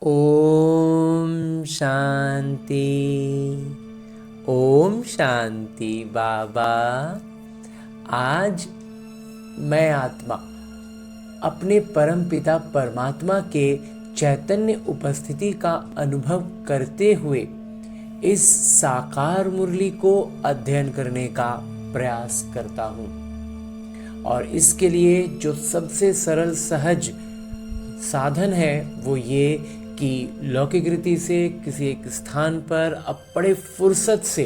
ओम शांति। ओम शांति बाबा। आज मैं आत्मा अपने परम पिता परमात्मा के चैतन्य उपस्थिति का अनुभव करते हुए इस साकार मुरली को अध्ययन करने का प्रयास करता हूँ। और इसके लिए जो सबसे सरल सहज साधन है वो ये कि लौकिक रीति से किसी एक स्थान पर अब बड़े फुर्सत से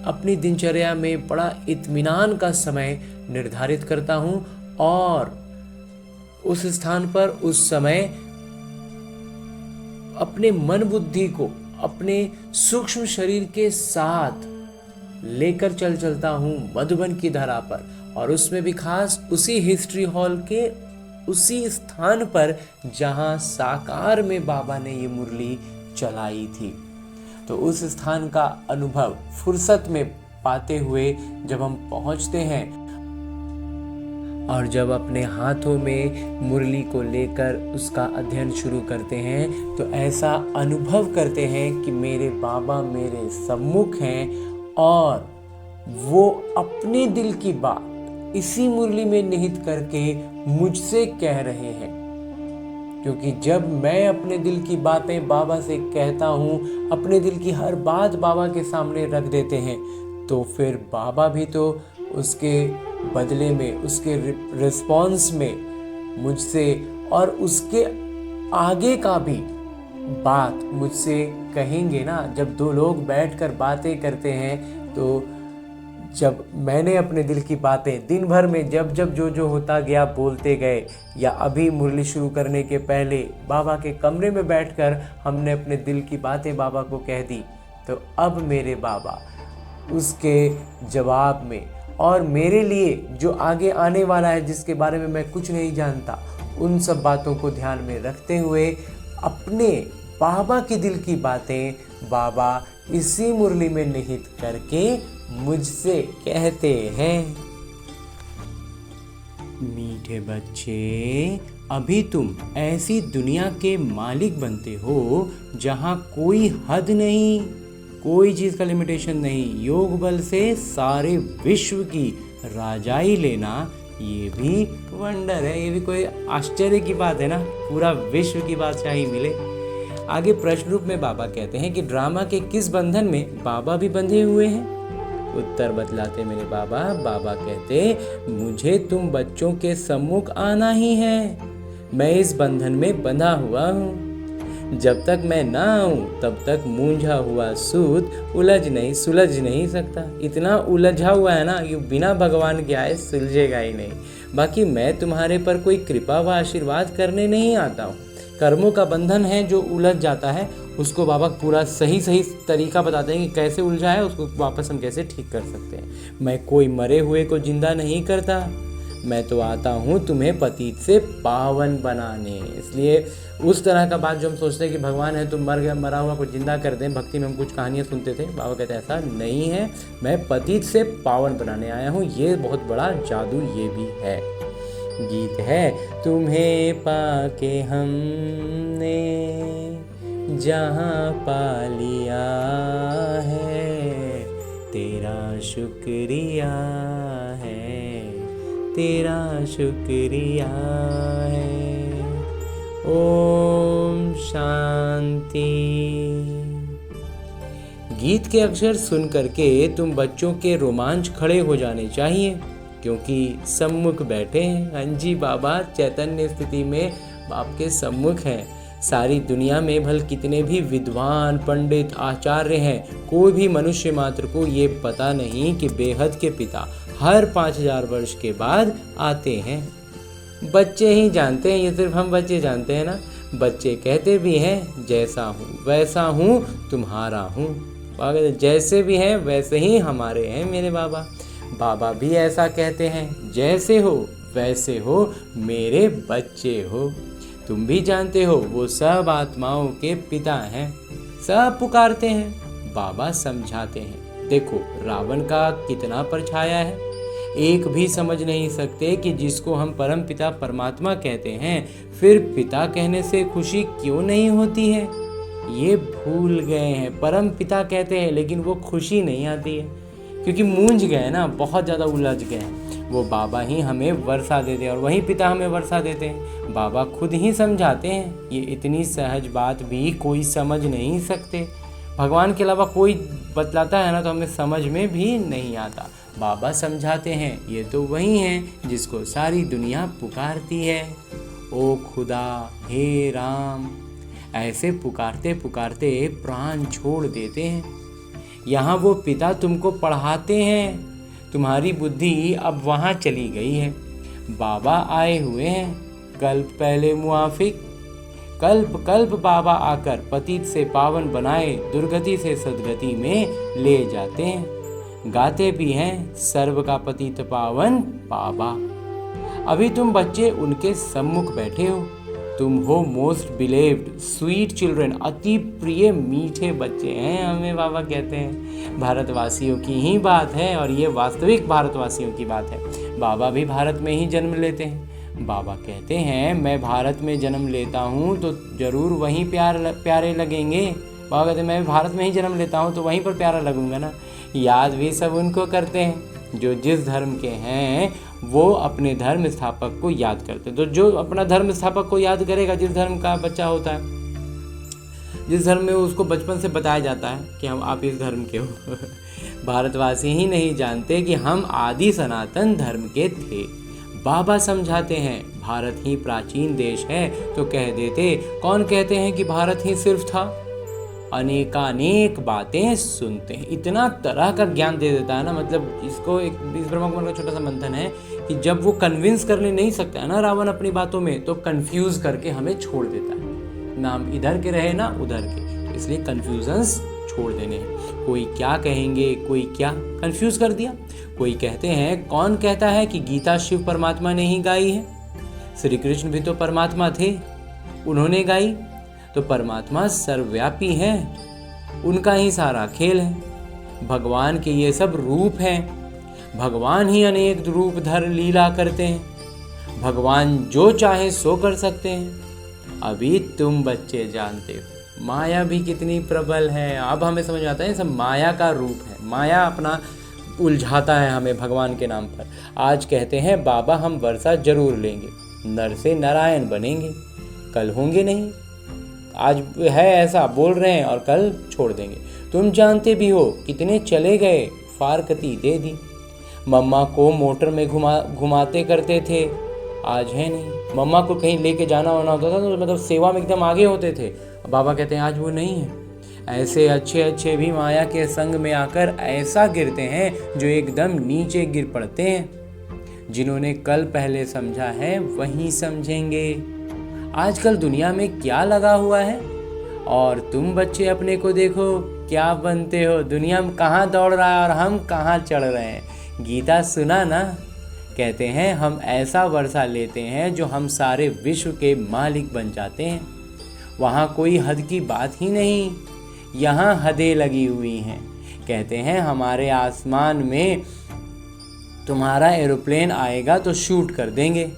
अपनी दिनचर्या में बड़ा इत्मीनान का समय निर्धारित करता हूँ और उस स्थान पर उस समय अपने मन बुद्धि को अपने सूक्ष्म शरीर के साथ लेकर चलता हूँ मधुबन की धरा पर, और उसमें भी खास उसी हिस्ट्री हॉल के उसी स्थान पर जहां साकार में बाबा ने ये मुरली चलाई थी। तो उस स्थान का अनुभव फुर्सत में पाते हुए जब हम पहुंचते हैं और जब अपने हाथों में मुरली को लेकर उसका अध्ययन शुरू करते हैं तो ऐसा अनुभव करते हैं कि मेरे बाबा मेरे सम्मुख हैं और वो अपने दिल की बात इसी मुरली में निहित करके मुझसे कह रहे हैं। क्योंकि जब मैं अपने दिल की बातें बाबा से कहता हूँ, अपने दिल की हर बात बाबा के सामने रख देते हैं, तो फिर बाबा भी तो उसके बदले में, उसके रिस्पॉन्स में मुझसे और उसके आगे का भी बात मुझसे कहेंगे ना। जब दो लोग बैठकर बातें करते हैं तो जब मैंने अपने दिल की बातें दिन भर में जब जो होता गया बोलते गए, या अभी मुरली शुरू करने के पहले बाबा के कमरे में बैठकर हमने अपने दिल की बातें बाबा को कह दी, तो अब मेरे बाबा उसके जवाब में और मेरे लिए जो आगे आने वाला है जिसके बारे में मैं कुछ नहीं जानता, उन सब बातों को ध्यान में रखते हुए अपने बाबा की दिल की बातें बाबा इसी मुरली में निहित करके मुझसे कहते हैं। मीठे बच्चे, अभी तुम ऐसी दुनिया के मालिक बनते हो जहां कोई हद नहीं, कोई चीज का लिमिटेशन नहीं। योग बल से सारे विश्व की राजाई लेना ये भी वंडर है, ये भी कोई आश्चर्य की बात है ना, पूरा विश्व की बादशाही मिले। आगे प्रश्न रूप में बाबा कहते हैं कि ड्रामा के किस बंधन में बाबा भी बंधे हुए हैं। उत्तर बतलाते मेरे बाबा कहते, मुझे तुम बच्चों के सम्मुख आना ही है। मैं इस बंधन में बंधा हुआ हूँ। जब तक मैं ना आऊं तब तक मूंझा हुआ सूत सुलझ नहीं सकता। इतना उलझा हुआ है ना कि बिना भगवान के आए सुलझेगा ही नहीं। बाकी मैं तुम्हारे पर कोई कृपा व आशीर्वाद करने नहीं आता हूँ। कर्मों का बंधन है जो उलझ जाता है, उसको बाबा पूरा सही तरीका बताते हैं कि कैसे उलझा है, उसको वापस हम कैसे ठीक कर सकते हैं। मैं कोई मरे हुए को जिंदा नहीं करता, मैं तो आता हूँ तुम्हें पतित से पावन बनाने। इसलिए उस तरह का बात जो हम सोचते हैं कि भगवान है तो मरा हुआ को जिंदा कर दें, भक्ति में हम कुछ कहानियाँ सुनते थे, बाबा कहते हैं ऐसा नहीं है, मैं पतित से पावन बनाने आया हूँ। ये बहुत बड़ा जादू ये भी है। गीत है, तुम्हें पाके हमने जहाँ पा लिया है, तेरा शुक्रिया है, तेरा शुक्रिया है। ओम शांति। गीत के अक्षर सुन करके तुम बच्चों के रोमांच खड़े हो जाने चाहिए, क्योंकि सम्मुख बैठे हैं। हाँ जी, बाबा चैतन्य स्थिति में आपके सम्मुख हैं। सारी दुनिया में भल कितने भी विद्वान पंडित आचार्य हैं, कोई भी मनुष्य मात्र को ये पता नहीं कि बेहद के पिता हर 5000 वर्ष के बाद आते हैं। बच्चे ही जानते हैं, ये सिर्फ हम बच्चे जानते हैं ना। बच्चे कहते भी हैं, जैसा हूँ वैसा हूँ तुम्हारा हूँ। जैसे भी हैं वैसे ही हमारे हैं मेरे बाबा। बाबा भी ऐसा कहते हैं, जैसे हो वैसे हो मेरे बच्चे हो। तुम भी जानते हो वो सब आत्माओं के पिता हैं। सब पुकारते हैं, बाबा समझाते हैं। देखो रावण का कितना परछाया है, एक भी समझ नहीं सकते कि जिसको हम परम पिता परमात्मा कहते हैं, फिर पिता कहने से खुशी क्यों नहीं होती है? ये भूल गए हैं। परम पिता कहते हैं लेकिन वो खुशी नहीं आती है, क्योंकि मूंझ गए ना, बहुत ज़्यादा उलझ गए हैं। वो बाबा ही हमें वर्षा देते हैं और वही पिता हमें वर्षा देते हैं। बाबा खुद ही समझाते हैं। ये इतनी सहज बात भी कोई समझ नहीं सकते। भगवान के अलावा कोई बतलाता है ना तो हमें समझ में भी नहीं आता। बाबा समझाते हैं। ये तो वही हैं जिसको सारी दुनिया पुकारती है। ओ खुदा, हे राम, ऐसे पुकारते पुकारते प्राण छोड़ देते हैं। यहाँ वो पिता तुमको पढ़ाते हैं। तुम्हारी बुद्धि अब वहाँ चली गई है। बाबा आए हुए हैं कल्प पहले मुआफिक। कल्प कल्प बाबा आकर पतित से पावन बनाए दुर्गति से सदगति में ले जाते हैं। गाते भी हैं सर्व का पतित पावन बाबा। अभी तुम बच्चे उनके सम्मुख बैठे हो। तुम हो मोस्ट बिलेव्ड स्वीट चिल्ड्रन, अति प्रिय मीठे बच्चे हैं हमें बाबा कहते हैं। भारतवासियों की ही बात है और ये वास्तविक भारतवासियों की बात है। बाबा भी भारत में ही जन्म लेते हैं। बाबा कहते हैं मैं भारत में जन्म लेता हूँ तो ज़रूर वहीं प्यारे लगेंगे। बाबा कहते हैं मैं भारत में ही जन्म लेता हूँ तो वहीं पर प्यारा लगूंगा ना। याद भी सब उनको करते हैं जो जिस धर्म के हैं, वो अपने धर्म स्थापक को याद करते हैं। तो जो अपना धर्म स्थापक को याद करेगा, जिस धर्म का बच्चा होता है, जिस धर्म में उसको बचपन से बताया जाता है कि हम आप इस धर्म के हो। भारतवासी ही नहीं जानते कि हम आदि सनातन धर्म के थे। बाबा समझाते हैं भारत ही प्राचीन देश है तो कह देते। कौन कहते हैं कि भारत ही सिर्फ था? अनेकानेक बातें सुनते हैं। इतना तरह का ज्ञान दे देता है ना, मतलब इसको एक इस ब्रह्म कुमार का छोटा सा मंथन है कि जब वो कन्विंस करने नहीं सकता है ना रावण अपनी बातों में, तो कंफ्यूज करके हमें छोड़ देता है। नाम इधर के रहे ना उधर के, तो इसलिए कन्फ्यूजन्स छोड़ देने हैं। कोई क्या कहेंगे, कोई क्या, कंफ्यूज कर दिया। कोई कहते हैं, कौन कहता है कि गीता शिव परमात्मा ने ही गाई है? श्री कृष्ण भी तो परमात्मा थे, उन्होंने गाई। तो परमात्मा सर्वव्यापी हैं, उनका ही सारा खेल है। भगवान के ये सब रूप हैं। भगवान ही अनेक रूप धर लीला करते हैं। भगवान जो चाहे सो कर सकते हैं। अभी तुम बच्चे जानते हो माया भी कितनी प्रबल है। अब हमें समझ आता है सब माया का रूप है। माया अपना उलझाता है हमें भगवान के नाम पर। आज कहते हैं बाबा हम वर्षा जरूर लेंगे, नर से नारायण बनेंगे, कल होंगे नहीं। आज है ऐसा बोल रहे हैं और कल छोड़ देंगे। तुम जानते भी हो कितने चले गए, फारकती दे दी। मम्मा को मोटर में घुमाते करते थे, आज है नहीं। मम्मा को कहीं लेके जाना होना होता था तो मतलब सेवा में एकदम आगे होते थे। बाबा कहते हैं आज वो नहीं है। ऐसे अच्छे अच्छे भी माया के संग में आकर ऐसा गिरते हैं जो एकदम नीचे गिर पड़ते हैं। जिन्होंने कल पहले समझा है वही समझेंगे। आजकल दुनिया में क्या लगा हुआ है और तुम बच्चे अपने को देखो क्या बनते हो। दुनिया में कहाँ दौड़ रहा है और हम कहाँ चढ़ रहे हैं। गीता सुना ना, कहते हैं हम ऐसा वर्षा लेते हैं जो हम सारे विश्व के मालिक बन जाते हैं। वहाँ कोई हद की बात ही नहीं, यहाँ हदें लगी हुई हैं। कहते हैं हमारे आसमान में तुम्हारा एरोप्लेन आएगा तो शूट कर देंगे।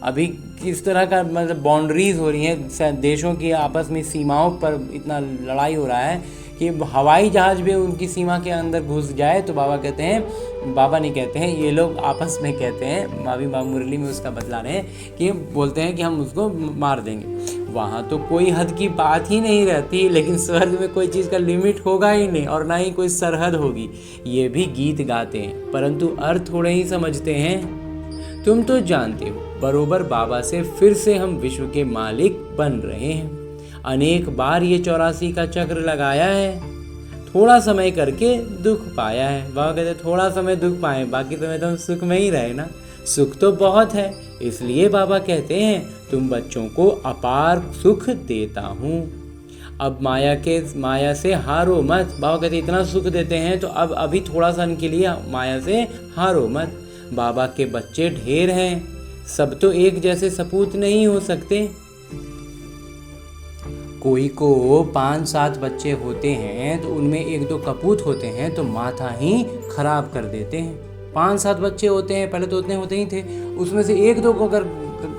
अभी किस तरह का मतलब बाउंड्रीज हो रही हैं, देशों की आपस में सीमाओं पर इतना लड़ाई हो रहा है कि हवाई जहाज़ भी उनकी सीमा के अंदर घुस जाए तो बाबा कहते हैं, बाबा नहीं कहते हैं, ये लोग आपस में कहते हैं, मावी बाबा मुरली में उसका बतला रहे हैं कि बोलते हैं कि हम उसको मार देंगे। वहाँ तो कोई हद की बात ही नहीं रहती, लेकिन स्वर्ग में कोई चीज़ का लिमिट होगा ही नहीं और ना ही कोई सरहद होगी। ये भी गीत गाते हैं परंतु अर्थ थोड़े ही समझते हैं। तुम तो जानते हो बरोबर बाबा से फिर से हम विश्व के मालिक बन रहे हैं। अनेक बार ये 84 का चक्र लगाया है, थोड़ा समय करके दुख पाया है। बाबा कहते थोड़ा समय दुख पाए, बाकी समय तो हम सुख में ही रहे ना। सुख तो बहुत है, इसलिए बाबा कहते हैं तुम बच्चों को अपार सुख देता हूँ। अब माया से हारो मत। बाबा कहते इतना सुख देते हैं तो अब अभी थोड़ा सा के लिए माया से हारो मत। बाबा के बच्चे ढेर हैं, सब तो एक जैसे सपूत नहीं हो सकते। कोई को 5-7 बच्चे होते हैं तो उनमें 1-2 कपूत होते हैं तो माथा ही खराब कर देते हैं। 5-7 बच्चे होते हैं, पहले तो उतने होते ही थे, उसमें से एक दो को अगर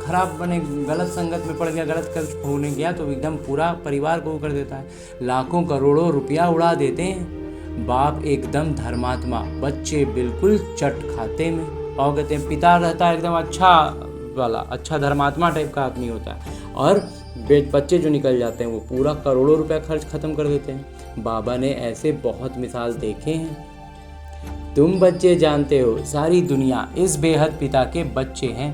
खराब बने, गलत संगत में पड़ गया, गलत कर होने गया तो एकदम पूरा परिवार को कर देता है। लाखों करोड़ों रुपया उड़ा देते हैं। बाप एकदम धर्मात्मा, बच्चे बिल्कुल चट खाते में, और कहते हैं पिता रहता है एकदम अच्छा वाला, अच्छा धर्मात्मा टाइप का आदमी होता है, और बच्चे जो निकल जाते हैं वो पूरा करोड़ों रुपया खर्च खत्म कर देते हैं। बाबा ने ऐसे बहुत मिसाल देखे हैं। तुम बच्चे जानते हो सारी दुनिया इस बेहद पिता के बच्चे हैं।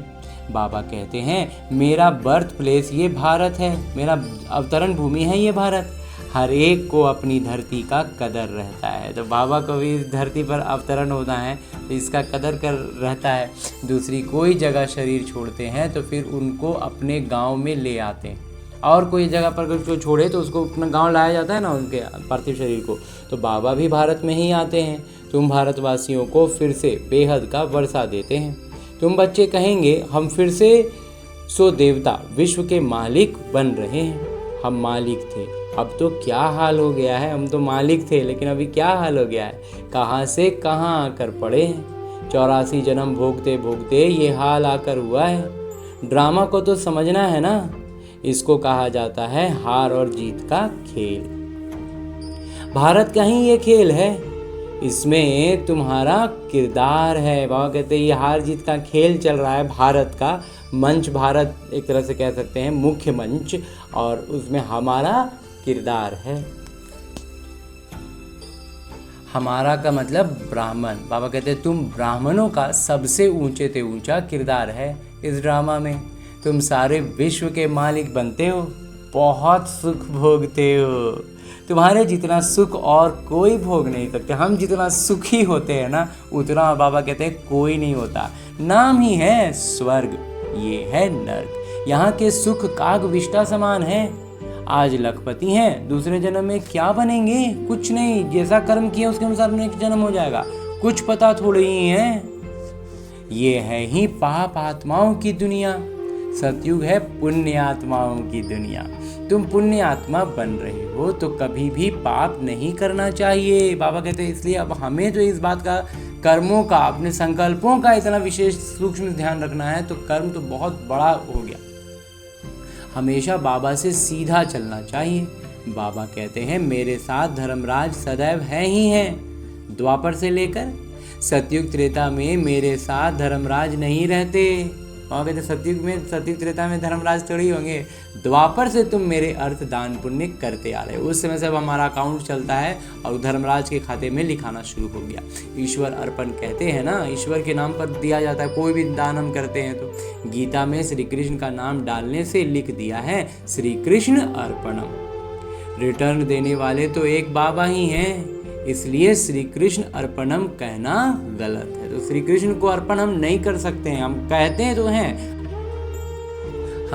बाबा कहते हैं मेरा बर्थ प्लेस ये भारत है, मेरा अवतरण भूमि है ये भारत। हर एक को अपनी धरती का कदर रहता है। तो बाबा को भी इस धरती पर अवतरण होना है तो इसका कदर कर रहता है। दूसरी कोई जगह शरीर छोड़ते हैं तो फिर उनको अपने गांव में ले आते हैं, और कोई जगह पर अगर उसको छोड़े तो उसको अपना गांव लाया जाता है ना उनके पार्थिव शरीर को। तो बाबा भी भारत में ही आते हैं। तुम भारतवासियों को फिर से बेहद का वर्षा देते हैं। तुम बच्चे कहेंगे हम फिर से सो देवता विश्व के मालिक बन रहे हैं। हम मालिक थे, अब तो क्या हाल हो गया है। हम तो मालिक थे लेकिन अभी क्या हाल हो गया है, कहाँ से कहाँ आकर पड़े हैं। 84 जन्म भोगते भोगते ये हाल आकर हुआ है। ड्रामा को तो समझना है ना, इसको कहा जाता है हार और जीत का खेल। भारत का ही ये खेल है, इसमें तुम्हारा किरदार है। बाबा कहते हैं ये हार जीत का खेल चल रहा है। भारत का मंच, भारत एक तरह से कह सकते हैं मुख्य मंच, और उसमें हमारा किरदार है। हमारा का मतलब ब्राह्मण। बाबा कहते हैं तुम ब्राह्मणों का सबसे ऊंचे से ऊंचा किरदार है इस ड्रामा में। तुम सारे विश्व के मालिक बनते हो, बहुत सुख भोगते हो। तुम्हारे जितना सुख और कोई भोग नहीं सकते। हम जितना सुखी होते हैं ना, उतना बाबा कहते हैं कोई नहीं होता। नाम ही है स्वर्ग, ये है नर्क। यहाँ के सुख काग विष्ठा समान है। आज लखपति हैं, दूसरे जन्म में क्या बनेंगे, कुछ नहीं। जैसा कर्म किया उसके अनुसार नेक्स्ट जन्म हो जाएगा, कुछ पता थोड़ी ही है। ये है ही पाप आत्माओं की दुनिया। सतयुग है पुण्य आत्माओं की दुनिया। तुम पुण्य आत्मा बन रहे हो तो कभी भी पाप नहीं करना चाहिए। बाबा कहते हैं इसलिए अब हमें तो इस बात का, कर्मों का, अपने संकल्पों का इतना विशेष सूक्ष्म ध्यान रखना है। तो कर्म तो बहुत बड़ा हो गया, हमेशा बाबा से सीधा चलना चाहिए। बाबा कहते हैं मेरे साथ धर्मराज सदैव है ही है। द्वापर से लेकर सतयुग त्रेता में मेरे साथ धर्मराज नहीं रहते। और कहते सतयुग में, सतयुग त्रेता में धर्मराज थोड़ी होंगे। द्वापर से तुम मेरे अर्थ दान पुण्य करते आ रहे हो। उस समय से अब हमारा अकाउंट चलता है और धर्मराज के खाते में लिखाना शुरू हो गया। ईश्वर अर्पण कहते हैं ना, ईश्वर के नाम पर दिया जाता है। कोई भी दान हम करते हैं तो गीता में श्री कृष्ण का नाम डालने से लिख दिया है श्री कृष्ण अर्पणम। रिटर्न देने वाले तो एक बाबा ही हैं, इसलिए श्री कृष्ण अर्पणम कहना गलत है। तो श्री कृष्ण को अर्पण हम नहीं कर सकते हैं। हम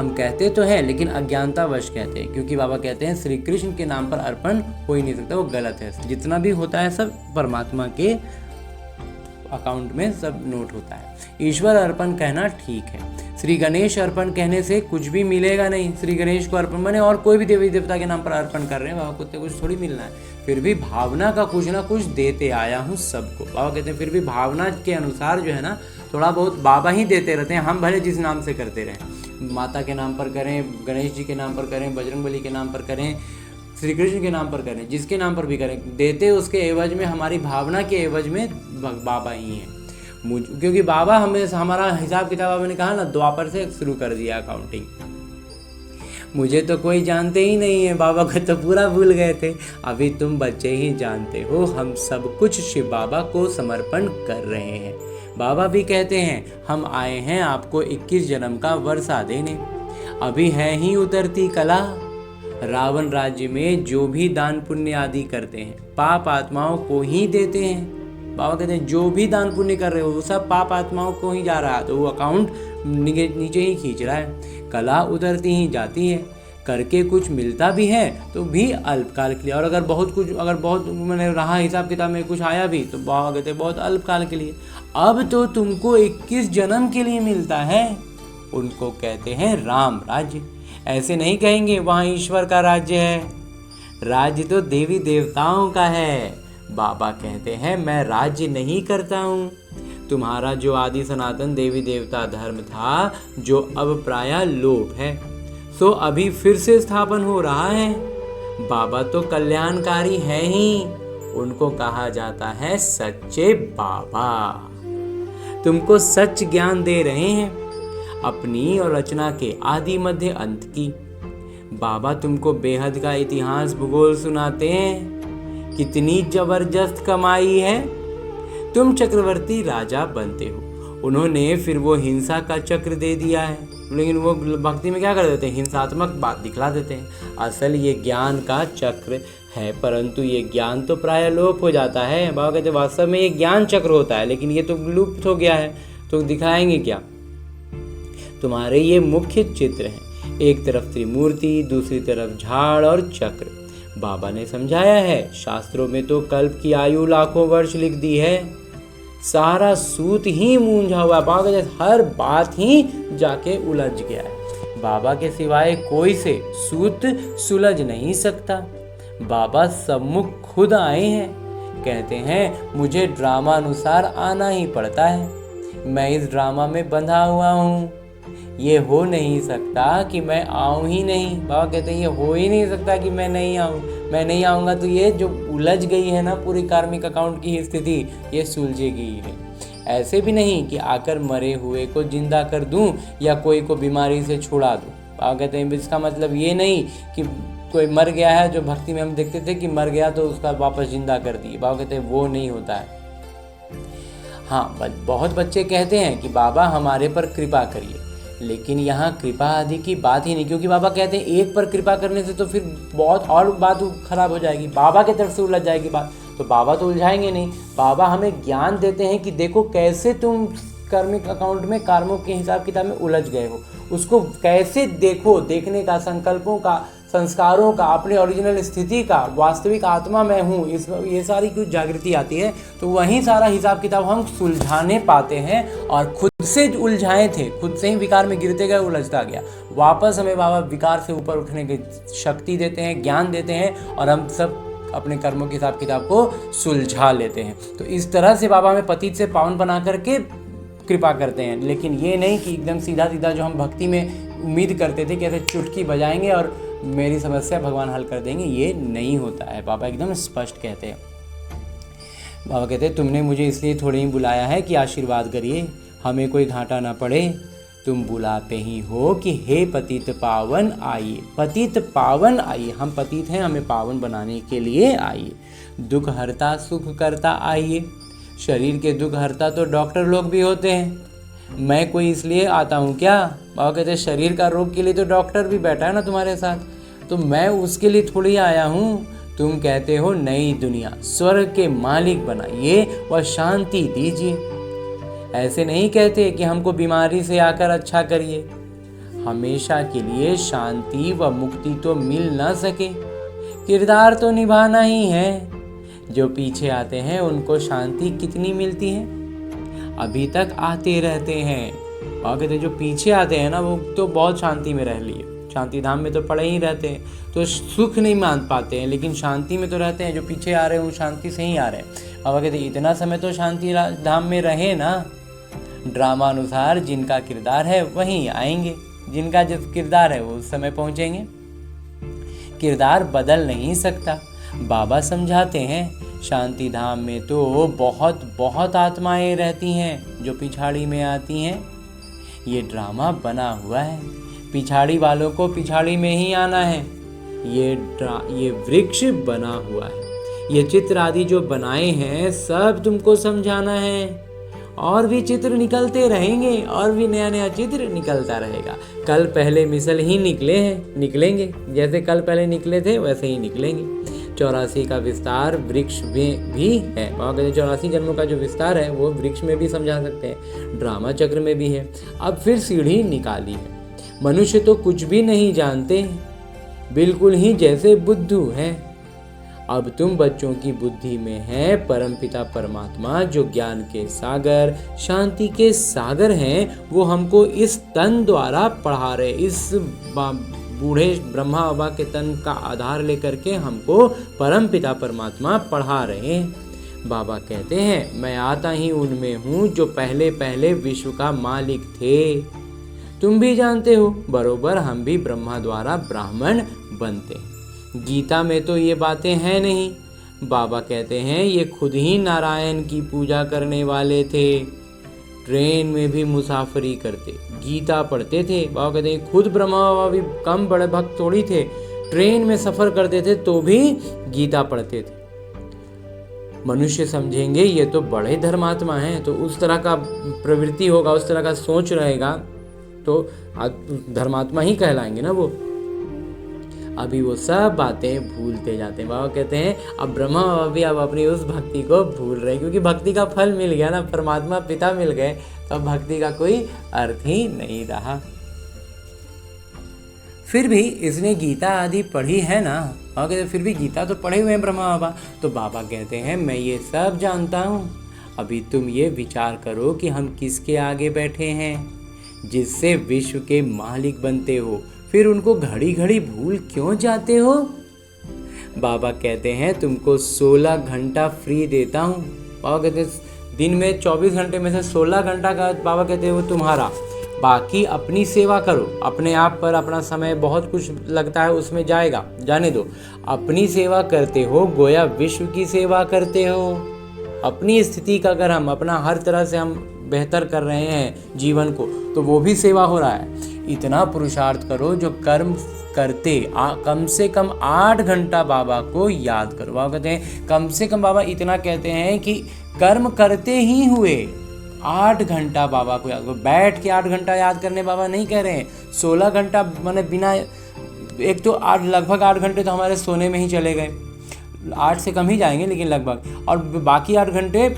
कहते तो हैं लेकिन अज्ञानतावश कहते हैं, क्योंकि बाबा कहते हैं श्री कृष्ण के नाम पर अर्पण हो ही नहीं सकता, वो गलत है। जितना भी होता है सब परमात्मा के अकाउंट में सब नोट होता है। ईश्वर अर्पण कहना ठीक है। श्री गणेश अर्पण कहने से कुछ भी मिलेगा नहीं। श्री गणेश को अर्पण बने और कोई भी देवी देवता के नाम पर अर्पण कर रहे हैं, बाबा को तो कुछ थोड़ी मिलना है। फिर भी भावना का कुछ ना कुछ देते आया हूँ सबको। बाबा कहते हैं फिर भी भावना के अनुसार जो है ना, थोड़ा बहुत बाबा ही देते रहते हैं। हम भले जिस नाम से करते रहें, माता के नाम पर करें, गणेश जी के नाम पर करें, बजरंगबली के नाम पर करें, श्री कृष्ण के नाम पर करें, जिसके नाम पर भी करें, देते उसके एवज में, हमारी भावना के एवज में बाबा ही हैं। क्योंकि बाबा हमें, हमारा हिसाब किताब बाबा ने कहा ना, द्वापर से शुरू कर दिया अकाउंटिंग। मुझे तो कोई जानते ही नहीं है, बाबा को तो पूरा भूल गए थे। अभी तुम बच्चे ही जानते हो। हम सब कुछ शिव बाबा को समर्पण कर रहे हैं। बाबा भी कहते हैं हम आए हैं आपको 21 जन्म का वर्षा देने। अभी है ही उतरती कला। रावण राज्य में जो भी दान पुण्य आदि करते हैं, पाप आत्माओं को ही देते हैं। बाबा कहते हैं जो भी दान पुण्य कर रहे हो वो सब पाप आत्माओं को ही जा रहा है, तो वो अकाउंट नीचे ही खींच रहा है। कला उतरती ही जाती है, करके कुछ मिलता भी है तो भी अल्पकाल के लिए। और अगर बहुत मैंने रहा हिसाब किताब में कुछ आया भी तो बाबा कहते हैं बहुत अल्पकाल के लिए। अब तो तुमको 21 जन्म के लिए मिलता है। उनको कहते हैं राम राज्य। ऐसे नहीं कहेंगे वहाँ ईश्वर का राज्य है, राज्य तो देवी देवताओं का है। बाबा कहते हैं मैं राज्य नहीं करता हूँ, तुम्हारा जो आदि सनातन देवी देवता धर्म था, जो अब प्रायः लोप है, सो अभी फिर से स्थापन हो रहा है। बाबा तो कल्याणकारी है ही, उनको कहा जाता है सच्चे बाबा। तुमको सच ज्ञान दे रहे हैं, अपनी और रचना के आदि मध्य अंत की। बाबा तुमको बेहद का इतिहास भूगोल सुनाते हैं, कितनी जबरदस्त कमाई है। तुम चक्रवर्ती राजा बनते हो, उन्होंने फिर वो हिंसा का चक्र दे दिया है, लेकिन वो भक्ति में क्या कर देते हैं, हिंसात्मक बात दिखला देते हैं। असल ये ज्ञान का चक्र है, परंतु ये ज्ञान तो प्राय लोप हो जाता है। बाबा कहते वास्तव में ये ज्ञान चक्र होता है, लेकिन ये तो लुप्त हो गया है, तो दिखाएंगे क्या। तुम्हारे ये मुख्य चित्र हैं, एक तरफ त्रिमूर्ति, दूसरी तरफ झाड़ और चक्र। बाबा ने समझाया है, शास्त्रों में तो कल्प की आयु लाखों वर्ष लिख दी है, सारा सूत ही मूंझा हुआ है। बाबा के हर बात ही जाके उलझ गया है। बाबा के सिवाय कोई से सूत सुलझ नहीं सकता। बाबा सम्मुख खुद आए हैं, कहते हैं मुझे ड्रामा अनुसार आना ही पड़ता है, मैं इस ड्रामा में बंधा हुआ हूँ, ये हो नहीं सकता कि मैं आऊँ ही नहीं। बाबा कहते हैं ये हो ही नहीं सकता कि मैं नहीं आऊँ, मैं नहीं आऊँगा तो ये जो उलझ गई है ना पूरी कार्मिक अकाउंट की स्थिति, ये सुलझेगी ही नहीं। ऐसे भी नहीं कि आकर मरे हुए को जिंदा कर दूं या कोई को बीमारी से छुड़ा दूं। बाबा कहते हैं इसका मतलब ये नहीं कि कोई मर गया है, जो भक्ति में हम देखते थे कि मर गया तो उसका वापस जिंदा कर दिए। बाबा कहते हैं वो नहीं होता है। हाँ, बहुत बच्चे कहते हैं कि बाबा हमारे पर कृपा करिए, लेकिन यहाँ कृपा आदि की बात ही नहीं, क्योंकि बाबा कहते हैं एक पर कृपा करने से तो फिर बहुत और बात खराब हो जाएगी, बाबा की तरफ से उलझ जाएगी बात, तो बाबा तो उलझाएंगे नहीं। बाबा हमें ज्ञान देते हैं कि देखो कैसे तुम कर्मिक अकाउंट में कर्मों के हिसाब किताब में उलझ गए हो, उसको कैसे देखो, देखने का, संकल्पों का, संस्कारों का, अपने ओरिजिनल स्थिति का, वास्तविक आत्मा मैं हूँ, ये सारी कुछ जागृति आती है, तो वहीं सारा हिसाब किताब हम सुलझाने पाते हैं। और खुद से उलझाए थे, खुद से ही विकार में गिरते गए, उलझता गया, वापस हमें बाबा विकार से ऊपर उठने की शक्ति देते हैं, ज्ञान देते हैं, और हम सब अपने कर्मों के हिसाब किताब को सुलझा लेते हैं। तो इस तरह से बाबा हमें पतित से पावन बना करके कृपा करते हैं, लेकिन ये नहीं कि एकदम सीधा सीधा जो हम भक्ति में उम्मीद करते थे कि ऐसे चुटकी बजाएंगे और मेरी समस्या भगवान हल कर देंगे, ये नहीं होता है। बाबा एकदम स्पष्ट कहते हैं। बाबा कहते हैं तुमने मुझे इसलिए थोड़ी ही बुलाया है कि आशीर्वाद करिए, हमें कोई घाटा ना पड़े। तुम बुलाते ही हो कि हे पतित पावन आइए, पतित पावन आइए, हम पतित हैं, हमें पावन बनाने के लिए आइए। दुख हरता सुख करता आइए। शरीर के दुख हरता तो डॉक्टर लोग भी होते हैं, मैं कोई इसलिए आता हूँ क्या? बाबा कहते हैं शरीर का रोग के लिए तो डॉक्टर भी बैठा है ना तुम्हारे साथ, तो मैं उसके लिए थोड़ी आया हूँ। तुम कहते हो नई दुनिया स्वर्ग के मालिक बनाइए व शांति दीजिए। ऐसे नहीं कहते कि हमको बीमारी से आकर अच्छा करिए, हमेशा के लिए शांति व मुक्ति तो मिल ना सके, किरदार तो निभाना ही है। जो पीछे आते हैं उनको शांति कितनी मिलती है? अभी तक आते रहते हैं। और कहते जो पीछे आते हैं ना वो तो बहुत शांति में रह लिए, शांति धाम में तो पड़े ही रहते हैं, तो सुख नहीं मान पाते हैं, लेकिन शांति में तो रहते हैं। जो पीछे आ रहे हैं वो शांति से ही आ रहे हैं। बाबा कहते इतना समय तो शांति धाम में रहे ना, ड्रामा अनुसार जिनका किरदार है वहीं आएंगे, जिनका जो किरदार है वो उस समय पहुंचेंगे। किरदार बदल नहीं सकता। बाबा समझाते हैं शांति धाम में तो बहुत बहुत आत्माएं रहती हैं जो पिछाड़ी में आती हैं। ये ड्रामा बना हुआ है, पिछाड़ी वालों को पिछाड़ी में ही आना है। ये वृक्ष बना हुआ है, ये चित्र आदि जो बनाए हैं सब तुमको समझाना है। और भी चित्र निकलते रहेंगे, और भी नया नया चित्र निकलता रहेगा। कल पहले मिसल ही निकलेंगे, जैसे कल पहले निकले थे वैसे ही निकलेंगे। 84 का विस्तार वृक्ष में भी है। वहाँ कहते 84 जन्मों का जो विस्तार है वो वृक्ष में भी समझा सकते हैं, ड्रामा चक्र में भी है। अब फिर सीढ़ी निकाली है। मनुष्य तो कुछ भी नहीं जानते, बिल्कुल ही जैसे बुद्धू हैं। अब तुम बच्चों की बुद्धि में है परमपिता परमात्मा जो ज्ञान के सागर, शांति के सागर हैं, वो हमको इस तन द्वारा पढ़ा रहे। इस बूढ़े ब्रह्मा बाबा के तन का आधार लेकर के हमको परमपिता परमात्मा पढ़ा रहे हैं। बाबा कहते हैं मैं आता ही उनमें हूँ जो पहले पहले विश्व का मालिक थे। तुम भी जानते हो बरोबर हम भी ब्रह्मा द्वारा ब्राह्मण बनते हैं। गीता में तो ये बातें हैं नहीं। बाबा कहते हैं ये खुद ही नारायण की पूजा करने वाले थे। ट्रेन में भी मुसाफरी करते, गीता पढ़ते थे। बाबा कहते हैं खुद ब्रह्मा बाबा भी कम बड़े भक्त थोड़ी थे, ट्रेन में सफ़र करते थे तो भी गीता पढ़ते थे। मनुष्य समझेंगे ये तो बड़े धर्मात्मा हैं, तो उस तरह का प्रवृत्ति होगा, उस तरह का सोच रहेगा तो धर्मात्मा ही कहलाएंगे ना वो। अभी वो सब बातें भूलते जाते हैं। बाबा कहते हैं अब ब्रह्मा बाबा भी अब अपनी उस भक्ति को भूल रहे हैं, क्योंकि भक्ति का फल मिल गया ना, परमात्मा पिता मिल गए, तो अब भक्ति का कोई अर्थ ही नहीं रहा। फिर भी इसने गीता आदि पढ़ी है ना। बाबा कहते फिर भी गीता तो पढ़े हुए हैं ब्रह्मा बाबा। तो बाबा कहते हैं मैं ये सब जानता हूँ, अभी तुम ये विचार करो कि हम किसके आगे बैठे हैं जिससे विश्व के मालिक बनते हो, फिर उनको घड़ी घड़ी भूल क्यों जाते हो। बाबा कहते हैं तुमको 16 घंटा फ्री देता हूँ। बाबा कहते हैं दिन में 24 घंटे में से 16 घंटा का बाबा कहते हैं वो तुम्हारा, बाकी अपनी सेवा करो। अपने आप पर अपना समय बहुत कुछ लगता है उसमें जाएगा, जाने दो। अपनी सेवा करते हो गोया विश्व की सेवा करते हो। अपनी स्थिति का अगर हम अपना हर तरह से हम बेहतर कर रहे हैं जीवन को, तो वो भी सेवा हो रहा है। इतना पुरुषार्थ करो जो कर्म करते कम से कम 8 घंटा बाबा को याद करो। बाबा कहते हैं कम से कम, बाबा इतना कहते हैं कि कर्म करते ही हुए 8 घंटा बाबा को याद करो। बैठ के 8 घंटा याद करने बाबा नहीं कह रहे हैं। 16 घंटा मैंने बिना, एक तो लगभग 8 घंटे तो हमारे सोने में ही चले गए, 8 से कम ही जाएंगे लेकिन लगभग, और बाकी 8 घंटे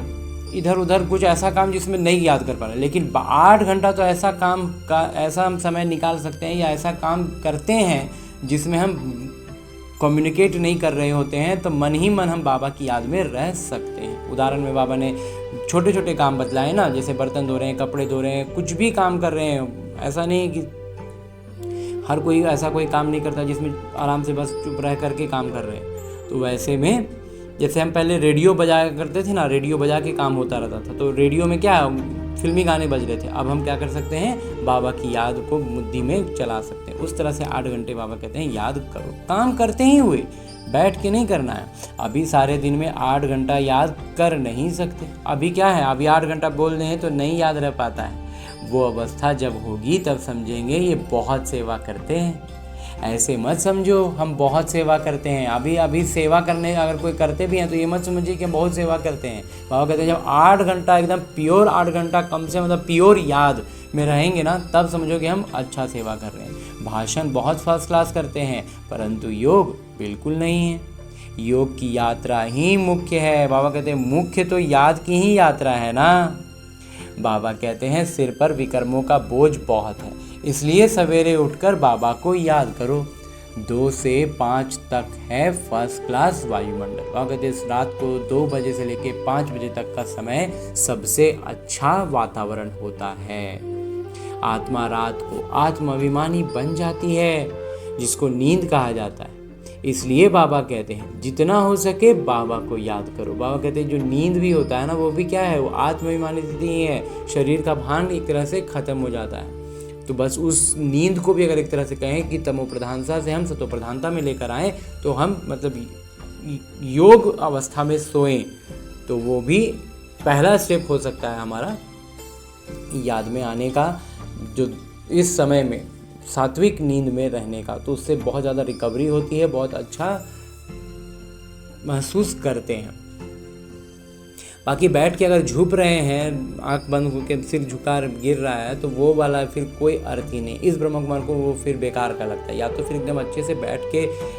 इधर उधर कुछ ऐसा काम जिसमें नहीं याद कर पा रहे। लेकिन 8 घंटा तो ऐसा काम का ऐसा हम समय निकाल सकते हैं या ऐसा काम करते हैं जिसमें हम कम्युनिकेट नहीं कर रहे होते हैं, तो मन ही मन हम बाबा की याद में रह सकते हैं। उदाहरण में बाबा ने छोटे छोटे काम बतलाए ना, जैसे बर्तन धो रहे हैं, कपड़े धो रहे हैं, कुछ भी काम कर रहे हैं। ऐसा नहीं कि हर कोई ऐसा कोई काम नहीं करता जिसमें आराम से बस चुप रह करके काम कर रहे हैं। तो वैसे में जैसे हम पहले रेडियो बजाया करते थे ना, रेडियो बजा के काम होता रहता था, तो रेडियो में क्या फिल्मी गाने बज रहे थे, अब हम क्या कर सकते हैं बाबा की याद को बुद्धि में चला सकते हैं। उस तरह से 8 घंटे बाबा कहते हैं याद करो, काम करते ही हुए, बैठ के नहीं करना है। अभी सारे दिन में 8 घंटा याद कर नहीं सकते। अभी क्या है, अभी 8 घंटा बोल रहे हैं तो नहीं याद रह पाता है। वो अवस्था जब होगी तब समझेंगे ये बहुत सेवा करते हैं। ऐसे मत समझो हम बहुत सेवा करते हैं। अभी सेवा करने अगर कोई करते भी हैं तो ये मत समझिए कि हम बहुत सेवा करते हैं। बाबा कहते हैं जब 8 घंटा एकदम प्योर 8 घंटा कम से मतलब प्योर याद में रहेंगे ना, तब समझो कि हम अच्छा सेवा कर रहे हैं। भाषण बहुत फर्स्ट क्लास करते हैं, परंतु योग बिल्कुल नहीं है। योग की यात्रा ही मुख्य है। बाबा कहते हैं मुख्य तो याद की ही यात्रा है ना। बाबा कहते हैं सिर पर विकर्मों का बोझ बहुत है, इसलिए सवेरे उठकर बाबा को याद करो। 2 से 5 तक है फर्स्ट क्लास वायुमंडल। बाबा कहते हैं इस रात को 2 बजे से लेके 5 बजे तक का समय सबसे अच्छा वातावरण होता है। आत्मा रात को आत्माभिमानी बन जाती है, जिसको नींद कहा जाता है। इसलिए बाबा कहते हैं जितना हो सके बाबा को याद करो। बाबा कहते हैं जो नींद भी होता है ना, वो भी क्या है, वो आत्माभिमानी स्थिति ही है। शरीर का भान एक तरह से खत्म हो जाता है। तो बस उस नींद को भी अगर एक तरह से कहें कि तमो प्रधानता से हम सतो प्रधानता में लेकर आएँ, तो हम मतलब योग अवस्था में सोएं, तो वो भी पहला स्टेप हो सकता है हमारा याद में आने का, जो इस समय में सात्विक नींद में रहने का। तो उससे बहुत ज़्यादा रिकवरी होती है, बहुत अच्छा महसूस करते हैं। बाकी बैठ के अगर झुक रहे हैं, आंख बंद होकर सिर झुका गिर रहा है, तो वो वाला फिर कोई अर्थ ही नहीं। इस ब्रह्म कुमार को वो फिर बेकार का लगता है। या तो फिर एकदम अच्छे से बैठ के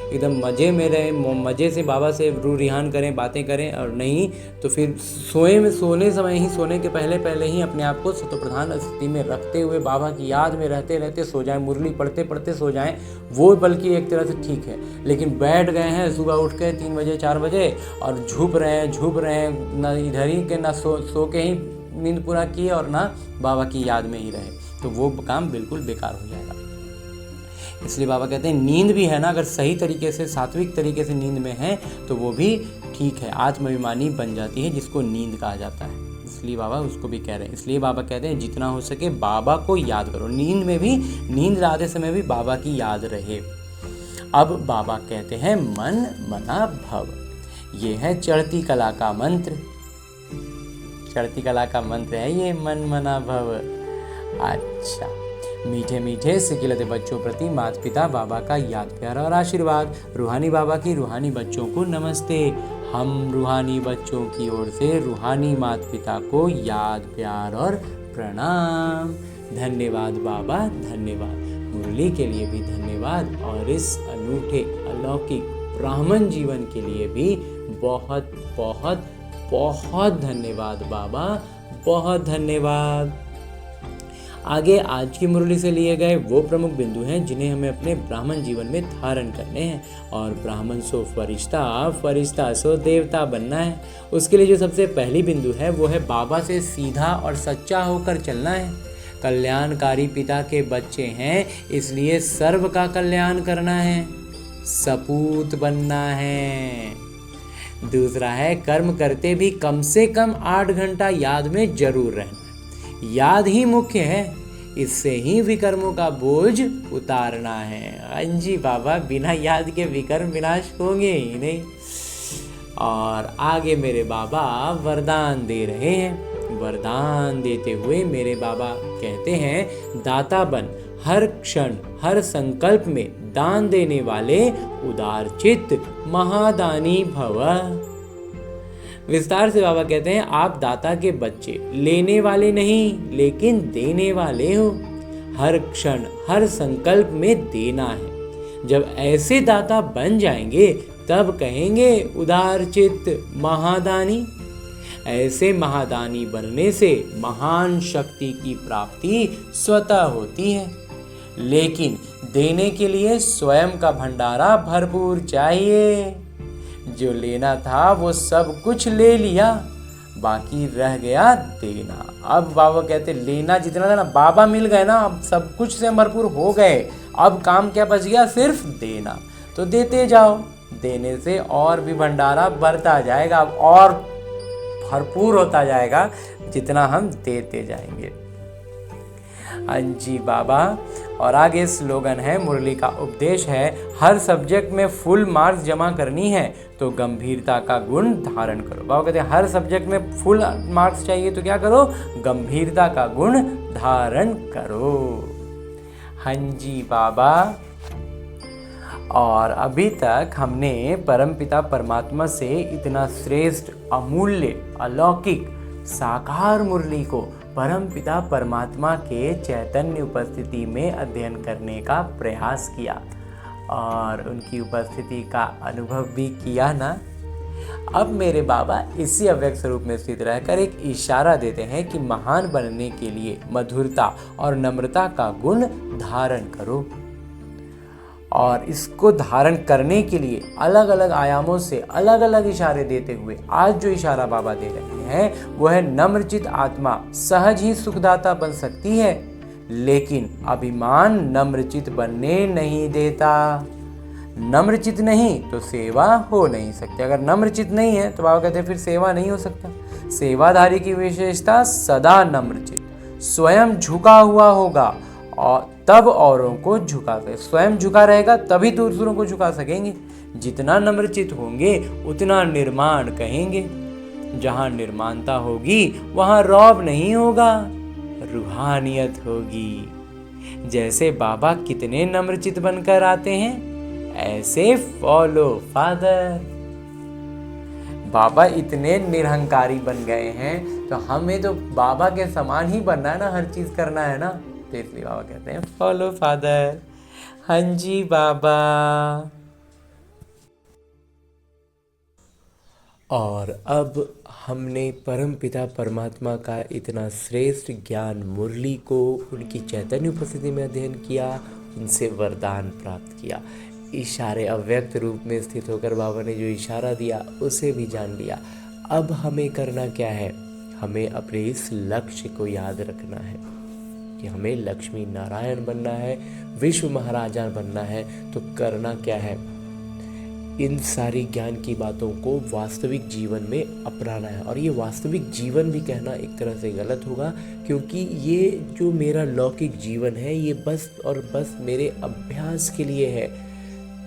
एकदम मज़े में रहें, मज़े से बाबा से रू रिहान करें, बातें करें, और नहीं तो फिर सोने समय ही, सोने के पहले ही अपने आप को सतोप्रधान स्थिति में रखते हुए बाबा की याद में रहते रहते सो जाएं, मुरली पढ़ते पढ़ते सो जाएं, वो बल्कि एक तरह से ठीक है। लेकिन बैठ गए हैं सुबह उठ के 3 बजे 4 बजे और झुप रहे हैं ना, इधर ही के ना सो के ही नींद पूरा किए और ना बाबा की याद में ही रहे, तो वो काम बिल्कुल बेकार हो जाएगा। इसलिए बाबा कहते हैं नींद भी है ना, अगर सही तरीके से सात्विक तरीके से नींद में है तो वो भी ठीक है, आत्माभिमानी बन जाती है, जिसको नींद कहा जाता है। इसलिए बाबा उसको भी कह रहे हैं। इसलिए बाबा कहते हैं जितना हो सके बाबा को याद करो, नींद में भी, नींद लाते समय भी बाबा की याद रहे। अब बाबा कहते हैं मन मना भव, ये है चढ़ती कला का मंत्र। चढ़ती कला का मंत्र है ये मन मना भव। अच्छा, मीठे मीठे सिकिलते बच्चों प्रति माता पिता बाबा का याद प्यार और आशीर्वाद। रूहानी बाबा की रूहानी बच्चों को नमस्ते। हम रूहानी बच्चों की ओर से रूहानी माता पिता को याद प्यार और प्रणाम। धन्यवाद बाबा, धन्यवाद। मुरली के लिए भी धन्यवाद और इस अनूठे अलौकिक ब्राह्मण जीवन के लिए भी बहुत बहुत बहुत धन्यवाद बाबा, बहुत धन्यवाद। आगे आज की मुरली से लिए गए वो प्रमुख बिंदु हैं जिन्हें हमें अपने ब्राह्मण जीवन में धारण करने हैं। और ब्राह्मण सो फरिश्ता, फरिश्ता सो देवता बनना है। उसके लिए जो सबसे पहली बिंदु है वो है बाबा से सीधा और सच्चा होकर चलना है। कल्याणकारी पिता के बच्चे हैं, इसलिए सर्व का कल्याण करना है, सपूत बनना है। दूसरा है कर्म करते भी कम से कम 8 घंटा याद में जरूर रहना। याद ही मुख्य है, इससे ही विकर्मों का बोझ उतारना है। अंजी बाबा, बिना याद के विकर्म विनाश होंगे ही नहीं। और आगे मेरे बाबा वरदान दे रहे हैं। वरदान देते हुए मेरे बाबा कहते हैं, दाता बन, हर क्षण हर संकल्प में दान देने वाले उदार चित्त महादानी भव। विस्तार से बाबा कहते हैं, आप दाता के बच्चे, लेने वाले नहीं लेकिन देने वाले हो। हर क्षण हर संकल्प में देना है। जब ऐसे दाता बन जाएंगे तब कहेंगे उदार चित्त महादानी। ऐसे महादानी बनने से महान शक्ति की प्राप्ति स्वतः होती है, लेकिन देने के लिए स्वयं का भंडारा भरपूर चाहिए। जो लेना था वो सब कुछ ले लिया, बाकी रह गया देना। अब बाबा कहते लेना जितना था ना, बाबा मिल गए ना, अब सब कुछ से भरपूर हो गए। अब काम क्या बच गया? सिर्फ देना। तो देते जाओ, देने से और भी भंडारा बढ़ता जाएगा और भरपूर होता जाएगा जितना हम देते जाएंगे। हाँ जी बाबा। और आगे स्लोगन है, मुरली का उपदेश है, हर सब्जेक्ट में फुल मार्क्स जमा करनी है तो गंभीरता का गुण धारण करो। बाबा कहते हैं हर सब्जेक्ट में फुल मार्क्स चाहिए तो क्या करो? गंभीरता का गुण धारण करो। हाँ जी बाबा। और अभी तक हमने परमपिता परमात्मा से इतना श्रेष्ठ, अमूल्य, अलौकिक साकार मुरली को परमपिता परमात्मा के चैतन्य उपस्थिति में अध्ययन करने का प्रयास किया और उनकी उपस्थिति का अनुभव भी किया ना। अब मेरे बाबा इसी अव्यक्त स्वरूप में स्थित रहकर एक इशारा देते हैं कि महान बनने के लिए मधुरता और नम्रता का गुण धारण करो। और इसको धारण करने के लिए अलग अलग आयामों से अलग अलग इशारे देते हुए आज जो इशारा बाबा दे रहे हैं वो है, नम्रचित आत्मा सहज ही सुखदाता बन सकती है, लेकिन अभिमान नम्रचित बनने नहीं देता। नम्रचित नहीं तो सेवा हो नहीं सकती। अगर नम्रचित नहीं है तो बाबा कहते हैं फिर सेवा नहीं हो सकता। सेवाधारी की विशेषता सदा नम्रचित, स्वयं झुका हुआ होगा और तब औरों को झुका सके। स्वयं झुका रहेगा तभी दूसरों को झुका सकेंगे। जितना नम्रचित होंगे उतना निर्माण कहेंगे। जहाँ निर्माणता होगी वहाँ रौब नहीं होगा, रूहानियत होगी। जैसे बाबा कितने नम्रचित बनकर आते हैं, ऐसे फॉलो फादर। बाबा इतने निरहंकारी बन गए हैं तो हमें तो बाबा के समान ही बनना है ना, हर चीज करना है ना। तो इसलिए बाबा कहते हैं फॉलो फादर। हाँ जी बाबा। और अब हमने परमपिता परमात्मा का इतना श्रेष्ठ ज्ञान मुरली को उनकी चैतन्य उपस्थिति में अध्ययन किया, उनसे वरदान प्राप्त किया। इशारे अव्यक्त रूप में स्थित होकर बाबा ने जो इशारा दिया उसे भी जान लिया। अब हमें करना क्या है? हमें अपने इस लक्ष्य को याद रखना है। कि हमें लक्ष्मी नारायण बनना है, विश्व महाराजा बनना है, तो करना क्या है, इन सारी ज्ञान की बातों को वास्तविक जीवन में अपनाना है। और ये वास्तविक जीवन भी कहना एक तरह से गलत होगा, क्योंकि ये जो मेरा लौकिक जीवन है ये बस और बस मेरे अभ्यास के लिए है।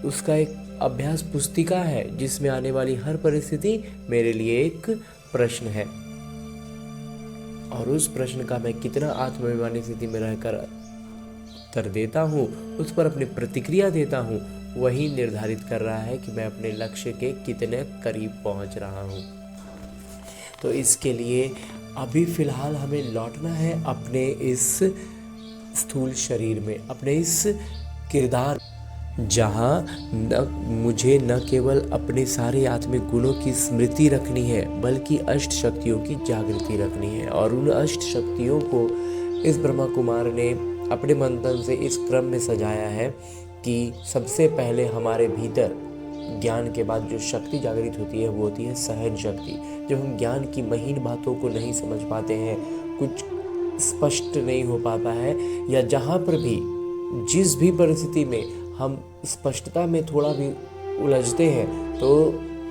उसका एक अभ्यास पुस्तिका है जिसमें आने वाली हर परिस्थिति मेरे लिए एक प्रश्न है, और उस प्रश्न का मैं कितना आत्माभिमानी स्थिति में रहकर उत्तर देता हूँ, उस पर अपनी प्रतिक्रिया देता हूँ, वही निर्धारित कर रहा है कि मैं अपने लक्ष्य के कितने करीब पहुँच रहा हूँ। तो इसके लिए अभी फ़िलहाल हमें लौटना है अपने इस स्थूल शरीर में, अपने इस किरदार, जहाँ मुझे न केवल अपने सारे आत्मिक गुणों की स्मृति रखनी है बल्कि अष्ट शक्तियों की जागृति रखनी है। और उन अष्ट शक्तियों को इस ब्रह्मा कुमार ने अपने मंथन से इस क्रम में सजाया है कि सबसे पहले हमारे भीतर ज्ञान के बाद जो शक्ति जागृत होती है वो होती है सहन शक्ति। जब हम ज्ञान की महीन बातों को नहीं समझ पाते हैं, कुछ स्पष्ट नहीं हो पाता है, या जहाँ पर भी जिस भी परिस्थिति में हम स्पष्टता में थोड़ा भी उलझते हैं, तो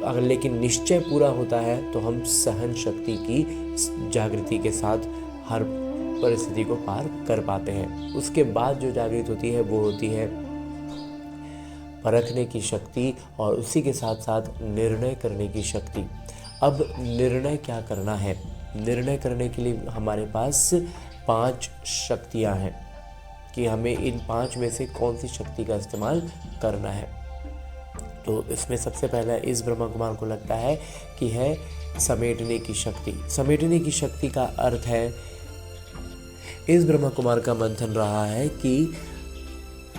अगर लेकिन निश्चय पूरा होता है तो हम सहन शक्ति की जागृति के साथ हर परिस्थिति को पार कर पाते हैं। उसके बाद जो जागृत होती है वो होती है परखने की शक्ति, और उसी के साथ साथ निर्णय करने की शक्ति। अब निर्णय क्या करना है? निर्णय करने के लिए हमारे पास 5 शक्तियां हैं कि हमें इन 5 में से कौन सी शक्ति का इस्तेमाल करना है। तो इसमें सबसे पहला इस ब्रह्मा कुमार को लगता है कि है समेटने की शक्ति। समेटने की शक्ति का अर्थ है, इस ब्रह्मा कुमार का मंथन रहा है कि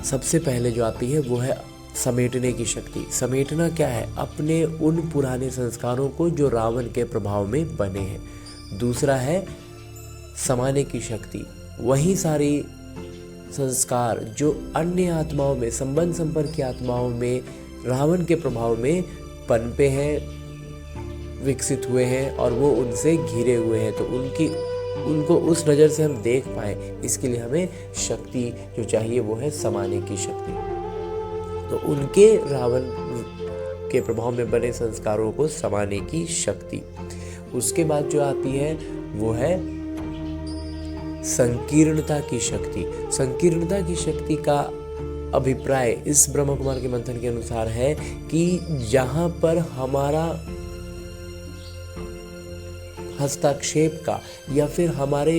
सबसे पहले जो आती है वो है समेटने की शक्ति। समेटना क्या है? अपने उन पुराने संस्कारों को जो रावण के प्रभाव में बने हैं। दूसरा है समाने की शक्ति, वही सारी संस्कार जो अन्य आत्माओं में, संबंध संपर्क की आत्माओं में रावण के प्रभाव में पनपे हैं, विकसित हुए हैं और वो उनसे घिरे हुए हैं, तो उनको उस नज़र से हम देख पाएँ, इसके लिए हमें शक्ति जो चाहिए वो है समाने की शक्ति। तो उनके रावण के प्रभाव में बने संस्कारों को समाने की शक्ति। उसके बाद जो आती है वो है संकीर्णता की शक्ति। संकीर्णता की शक्ति का अभिप्राय इस ब्रह्मा कुमार के मंथन के अनुसार है कि जहां पर हमारा हस्तक्षेप का या फिर हमारे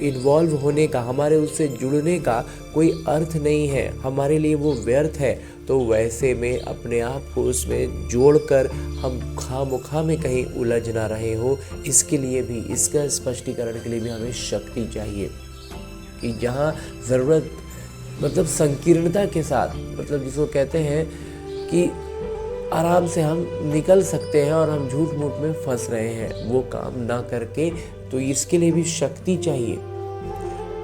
इन्वॉल्व होने का, हमारे उससे जुड़ने का कोई अर्थ नहीं है, हमारे लिए वो व्यर्थ है, तो वैसे में अपने आप को उसमें जोड़कर हम खामोखा में कहीं उलझ ना रहे हो, इसके लिए भी, इसका स्पष्टीकरण के लिए भी हमें शक्ति चाहिए कि जहाँ ज़रूरत, मतलब संकीर्णता के साथ, मतलब जिसको कहते हैं कि आराम से हम निकल सकते हैं और हम झूठ मूठ में फंस रहे हैं, वो काम ना करके, तो इसके लिए भी शक्ति चाहिए।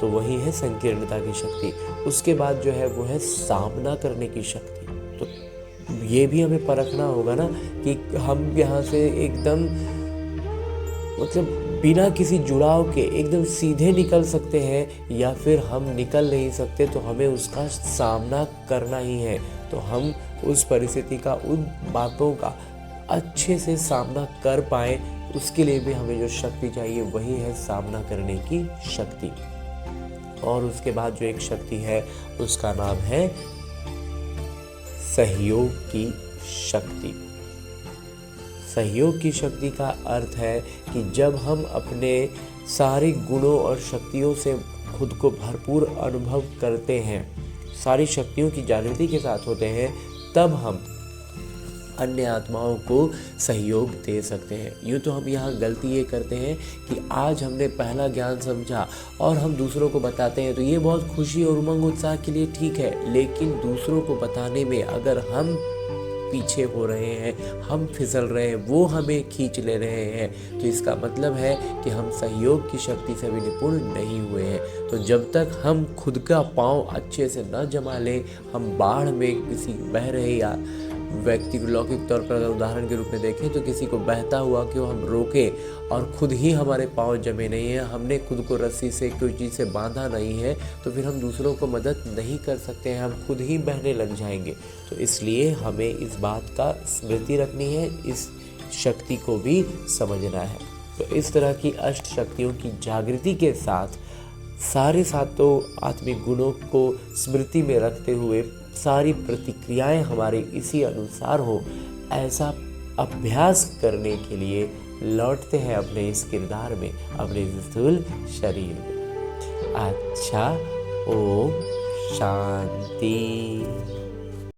तो वही है संकीर्णता की शक्ति। उसके बाद जो है वो है सामना करने की शक्ति। तो ये भी हमें परखना होगा ना कि हम यहाँ से एकदम, मतलब बिना किसी जुड़ाव के एकदम सीधे निकल सकते हैं या फिर हम निकल नहीं सकते, तो हमें उसका सामना करना ही है। तो हम उस परिस्थिति का, उन बातों का अच्छे से सामना कर पाएँ, उसके लिए भी हमें जो शक्ति चाहिए वही है सामना करने की शक्ति। और उसके बाद जो एक शक्ति है उसका नाम है सहयोग की शक्ति। सहयोग की शक्ति का अर्थ है कि जब हम अपने सारे गुणों और शक्तियों से खुद को भरपूर अनुभव करते हैं, सारी शक्तियों की जागृति के साथ होते हैं, तब हम अन्य आत्माओं को सहयोग दे सकते हैं। यूँ तो हम यहाँ गलती ये करते हैं कि आज हमने पहला ज्ञान समझा और हम दूसरों को बताते हैं, तो ये बहुत खुशी और उमंग उत्साह के लिए ठीक है, लेकिन दूसरों को बताने में अगर हम पीछे हो रहे हैं, हम फिसल रहे हैं, वो हमें खींच ले रहे हैं, तो इसका मतलब है कि हम सहयोग की शक्ति से भी निपुण नहीं हुए हैं। तो जब तक हम खुद का पाँव अच्छे से न जमा लें, हम बाढ़ में किसी बह रहे या व्यक्ति को लौकिक तौर पर अगर उदाहरण के रूप में देखें तो किसी को बहता हुआ कि हम रोकें और खुद ही हमारे पाँव जमे नहीं है, हमने खुद को रस्सी से कोई चीज़ से बांधा नहीं है, तो फिर हम दूसरों को मदद नहीं कर सकते हैं, हम खुद ही बहने लग जाएंगे। तो इसलिए हमें इस बात का स्मृति रखनी है, इस शक्ति को भी समझना है। तो इस तरह की अष्ट शक्तियों की जागृति के साथ सारे सातों आत्मिक गुणों को स्मृति में रखते हुए सारी प्रतिक्रियाएं हमारे इसी अनुसार हो, ऐसा अभ्यास करने के लिए लौटते हैं अपने इस किरदार में, अपने स्थूल शरीर में। अच्छा, ओम शांति।